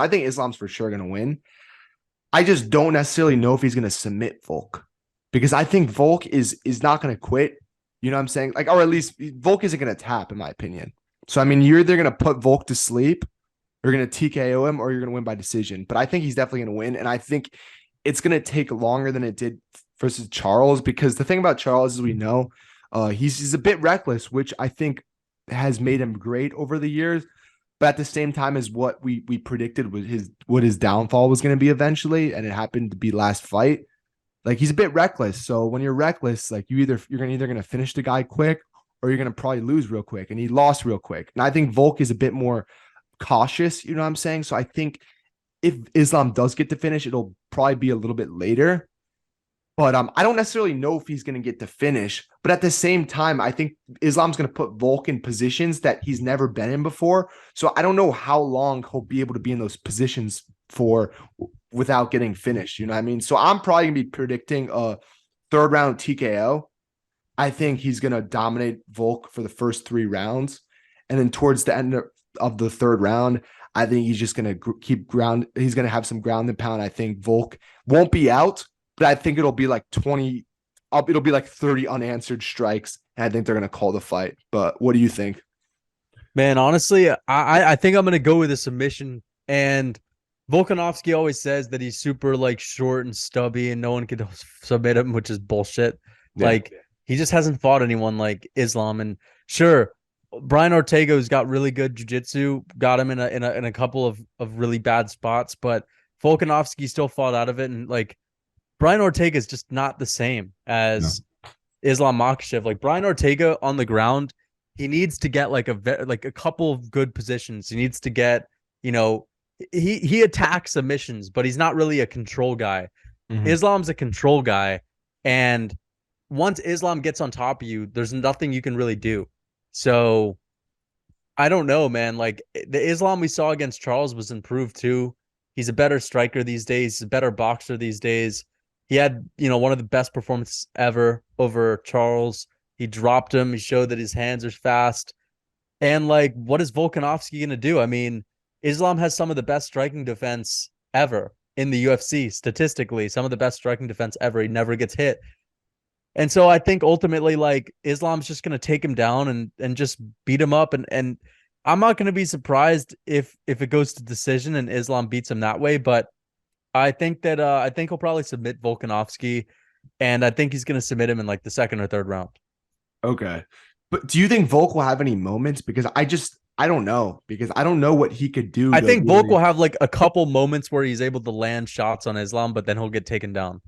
I think Islam's for sure going to win. I just don't necessarily know if he's going to submit Volk because I think Volk is not going to quit. You know what I'm saying? Like, or at least Volk isn't going to tap, in my opinion. So, I mean, you're either going to put Volk to sleep, you're going to TKO him, or you're going to win by decision. But I think he's definitely going to win. And I think it's going to take longer than it did versus Charles because the thing about Charles is we know he's a bit reckless, which I think has made him great over the years. But at the same time as what we predicted was his downfall was going to be eventually, and it happened to be last fight. Like he's a bit reckless. So when you're reckless, like you're either gonna finish the guy quick or you're gonna probably lose real quick. And he lost real quick. And I think Volk is a bit more cautious, you know what I'm saying? So I think if Islam does get to finish, it'll probably be a little bit later. But I don't necessarily know if he's going to get to finish. But at the same time, I think Islam's going to put Volk in positions that he's never been in before. So I don't know how long he'll be able to be in those positions for without getting finished. You know what I mean? So I'm probably going to be predicting a third round TKO. I think he's going to dominate Volk for the first 3 rounds. And then towards the end of the third round, I think he's just going to keep ground. He's going to have some ground and pound. I think Volk won't be out. But I think it'll be like 20, it'll be like 30 unanswered strikes. And I think they're going to call the fight. But what do you think? Man, honestly, I think I'm going to go with a submission. And Volkanovski always says that he's super like short and stubby and no one can submit him, which is bullshit. Yeah. Like he just hasn't fought anyone like Islam. And sure, Brian Ortega's got really good jiu-jitsu, got him in a couple of really bad spots, but Volkanovski still fought out of it. And like, Brian Ortega is just not the same as Islam Makhachev. Like Brian Ortega on the ground, he needs to get like a couple of good positions. He needs to get, he attacks submissions, but he's not really a control guy. Mm-hmm. Islam's a control guy, and once Islam gets on top of you, there's nothing you can really do. So I don't know, man. Like the Islam we saw against Charles was improved too. He's a better striker these days. He's a better boxer these days. He had, one of the best performances ever over Charles. He dropped him. He showed that his hands are fast. And like, what is Volkanovski going to do? I mean, Islam has some of the best striking defense ever in the UFC, statistically, some of the best striking defense ever. He never gets hit. And so I think ultimately, like, Islam's just going to take him down and just beat him up. And I'm not going to be surprised if it goes to decision and Islam beats him that way. But I think he'll probably submit Volkanovski, and I think he's going to submit him in like the second or third round. Okay. But do you think Volk will have any moments? Because I don't know, because I don't know what he could do. I think Volk will have like a couple moments where he's able to land shots on Islam, but then he'll get taken down.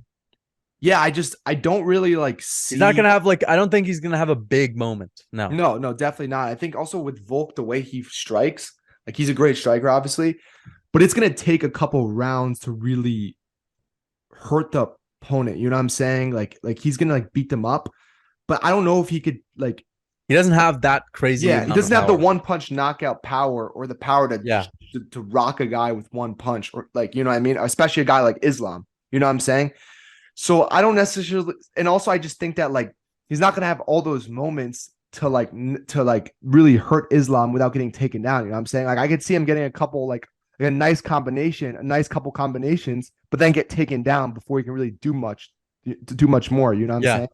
Yeah, I don't really like see. He's not going to have I don't think he's going to have a big moment. No, definitely not. I think also with Volk, the way he strikes, like he's a great striker, obviously, but it's going to take a couple rounds to really hurt the opponent. You know what I'm saying? Like he's going to like beat them up, but I don't know if he could like. He doesn't have that crazy. Yeah, he doesn't have the one punch knockout power or the power to rock a guy with one punch, or like, you know what I mean? Especially a guy like Islam. You know what I'm saying? So I don't necessarily, and also I just think that like he's not gonna have all those moments to really hurt Islam without getting taken down. You know what I'm saying? Like I could see him getting a nice couple combinations, but then get taken down before he can really do much more. You know what I'm saying?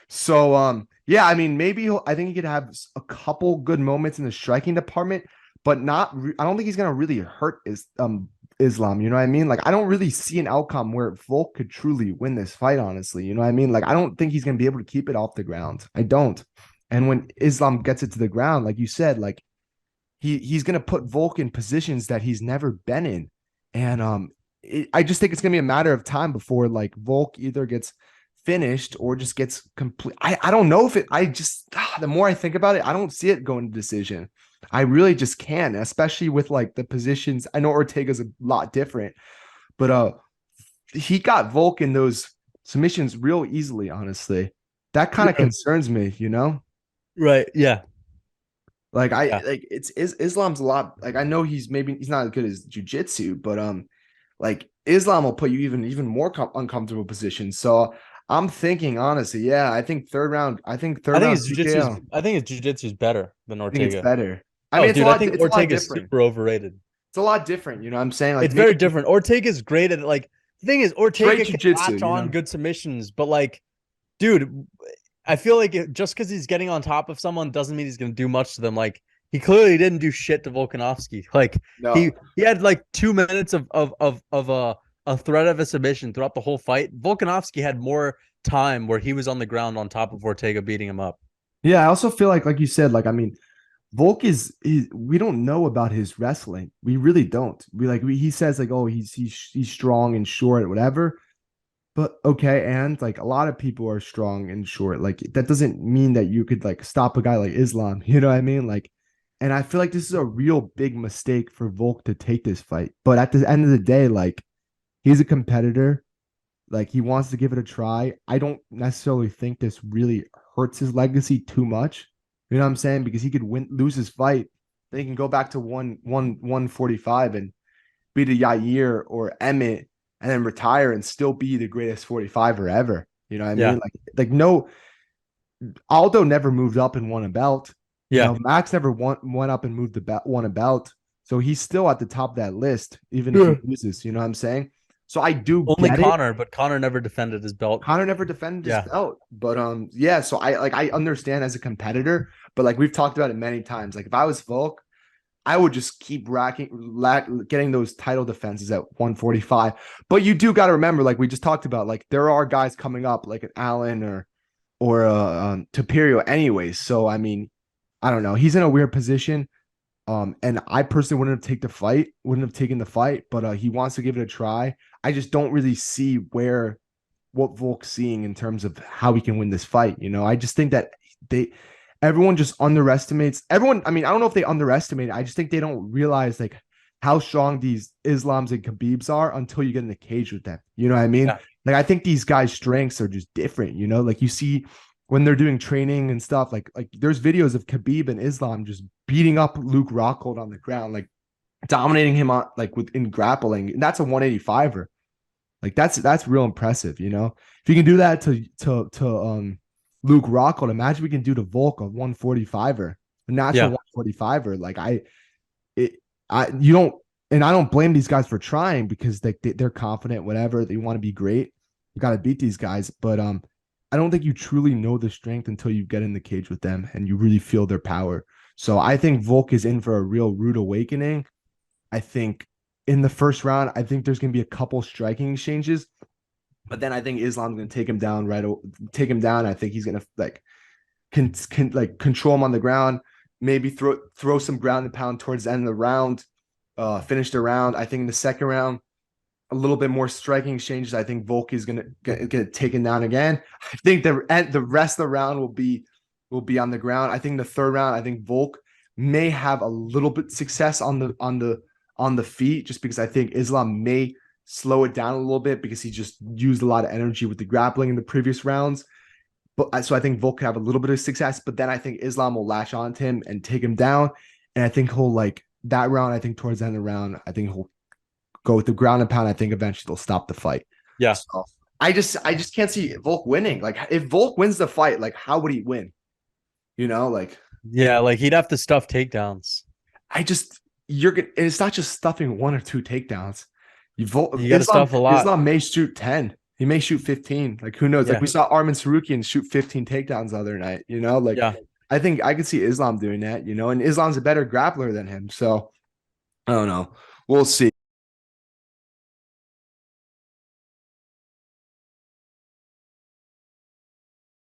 So yeah, I mean maybe I think he could have a couple good moments in the striking department, but not. I don't think he's gonna really hurt Islam, you know what I mean? Like I don't really see an outcome where Volk could truly win this fight, honestly. You know what I mean? Like I don't think he's gonna be able to keep it off the ground. I don't. And when Islam gets it to the ground, like you said, like he's gonna put Volk in positions that he's never been in. And I just think it's gonna be a matter of time before like Volk either gets finished or just gets complete. I don't know if the more I think about it, I don't see it going to decision. I really just can, especially with like the positions. I know Ortega's a lot different, but he got Volk in those submissions real easily, honestly. That kind of concerns me, you know? Right. Yeah. Like Islam's a lot, like I know he's not as good as jiu-jitsu, but like Islam will put you even more uncomfortable positions. So I'm thinking honestly, yeah, I think third round. I think his jiu-jitsu is better than Ortega. I think it's better. I think Ortega is super overrated. It's a lot different. You know what I'm saying? Like It's very maybe different. Ortega's great at it. Like the thing is, straight Ortega can jujitsu. latch You on know? good submissions, but like, dude, I feel like just because he's getting on top of someone doesn't mean he's going to do much to them. Like he clearly didn't do shit to Volkanovski. Like No. he had like 2 minutes of a threat of a submission throughout the whole fight. Volkanovski had more time where he was on the ground on top of Ortega beating him up. Yeah, I also feel like you said, like I mean, Volk is we don't know about his wrestling. We really don't. He says like, oh, he's strong and short, whatever. But okay, and like a lot of people are strong and short. Like that doesn't mean that you could like stop a guy like Islam. You know what I mean? Like, and I feel like this is a real big mistake for Volk to take this fight. But at the end of the day, like he's a competitor. Like he wants to give it a try. I don't necessarily think this really hurts his legacy too much. You know what I'm saying? Because he could lose his fight, then he can go back to 145 and beat a Yair or Emmett and then retire and still be the greatest 45er ever. You know what I Yeah. mean? Like no, Aldo never moved up and won a belt. You Yeah. know, Max never went up and won a belt. So he's still at the top of that list, even if he Yeah. loses. You know what I'm saying? So I do Only get it. Connor, but Connor never defended his belt. Connor never defended his Yeah. belt, but yeah. So I understand as a competitor, but like we've talked about it many times. Like if I was Volk, I would just keep getting those title defenses at 145. But you do got to remember, like we just talked about, like there are guys coming up, like an Allen or Tapirio, anyways. So I mean, I don't know. He's in a weird position. And I personally wouldn't have taken the fight, but he wants to give it a try. I just don't really see what Volk's seeing in terms of how he can win this fight. You know, I just think that everyone just underestimates everyone. I mean, I don't know if they underestimate it. I just think they don't realize like how strong these Islams and Khabibs are until you get in the cage with them. You know what I mean? Yeah. Like I think these guys' strengths are just different. You know, like you see when they're doing training and stuff. Like there's videos of Khabib and Islam just beating up Luke Rockhold on the ground, like dominating him on like within grappling. And that's a 185er. Like that's real impressive, you know. If you can do that to Luke Rockhold, imagine we can do to Volk a 145er, a natural Yeah. 145er. Like it, you don't, and I don't blame these guys for trying because they're confident, whatever. They want to be great. You got to beat these guys, but I don't think you truly know the strength until you get in the cage with them and you really feel their power. So I think Volk is in for a real rude awakening. I think in the first round, I think there's going to be a couple striking exchanges, but then I think Islam's going to take him down take him down. I think he's going to like can like control him on the ground, maybe throw some ground and pound towards the end of the round, finish the round. I think in the second round, a little bit more striking exchanges. I think Volk is gonna get taken down again. I think the rest of the round will be on the ground. I think the third round, I think Volk may have a little bit success on the feet, just because I think Islam may slow it down a little bit because he just used a lot of energy with the grappling in the previous rounds. But so I think Volk could have a little bit of success, but then I think Islam will latch on to him and take him down. And I think he'll like that round. I think towards the end of the round, I think he'll go with the ground and pound. I think eventually they'll stop the fight. Yeah. So I just can't see Volk winning. Like if Volk wins the fight, like how would he win? You know, like Yeah. Like he'd have to stuff takedowns. I just you're gonna. It's not just stuffing one or two takedowns. You got to stuff a lot. Islam may shoot 10. He may shoot 15. Like who knows? Yeah. Like we saw Arman Sarukian shoot 15 takedowns the other night. You know, like Yeah. I think I could see Islam doing that. You know, and Islam's a better grappler than him. So I don't know. We'll see.